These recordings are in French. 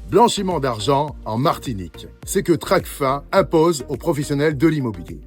Blanchiment d'argent en Martinique. C'est que Tracfin impose aux professionnels de l'immobilier.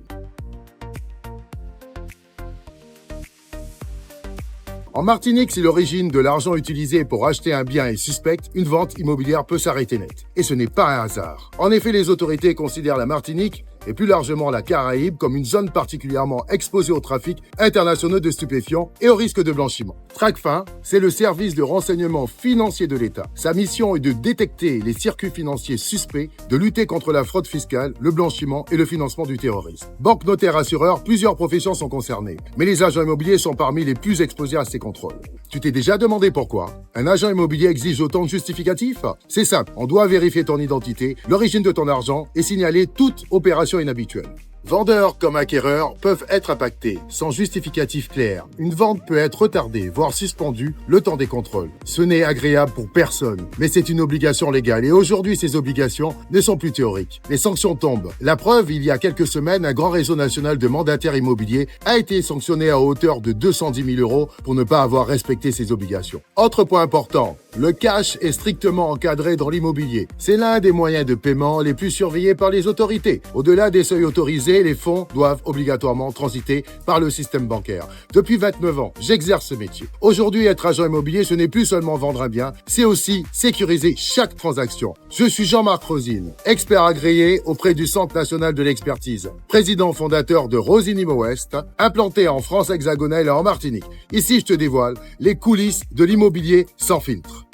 En Martinique, si l'origine de l'argent utilisé pour acheter un bien est suspecte, une vente immobilière peut s'arrêter net. Et ce n'est pas un hasard. En effet, les autorités considèrent la Martinique et plus largement la Caraïbe comme une zone particulièrement exposée au trafic international de stupéfiants et au risque de blanchiment. Tracfin, c'est le service de renseignement financier de l'État. Sa mission est de détecter les circuits financiers suspects, de lutter contre la fraude fiscale, le blanchiment et le financement du terrorisme. Banques, notaires, assureurs, plusieurs professions sont concernées. Mais les agents immobiliers sont parmi les plus exposés à ces contrôles. Tu t'es déjà demandé pourquoi un agent immobilier exige autant de justificatifs? C'est simple, on doit vérifier ton identité, l'origine de ton argent et signaler toute opération inhabituelle. Vendeurs comme acquéreurs peuvent être impactés. Sans justificatif clair, une vente peut être retardée, voire suspendue, le temps des contrôles. Ce n'est agréable pour personne, mais c'est une obligation légale. Et aujourd'hui, ces obligations ne sont plus théoriques. Les sanctions tombent. La preuve, il y a quelques semaines, un grand réseau national de mandataires immobiliers a été sanctionné à hauteur de 210 000 € pour ne pas avoir respecté ses obligations. Autre point important, le cash est strictement encadré dans l'immobilier. C'est l'un des moyens de paiement les plus surveillés par les autorités. Au-delà des seuils autorisés, les fonds doivent obligatoirement transiter par le système bancaire. Depuis 29 ans, j'exerce ce métier. Aujourd'hui, être agent immobilier, ce n'est plus seulement vendre un bien, c'est aussi sécuriser chaque transaction. Je suis Jean-Marc Rosine, expert agréé auprès du Centre national de l'expertise, président fondateur de Rosine Imo West, implanté en France hexagonale et en Martinique. Ici, je te dévoile les coulisses de l'immobilier sans filtre.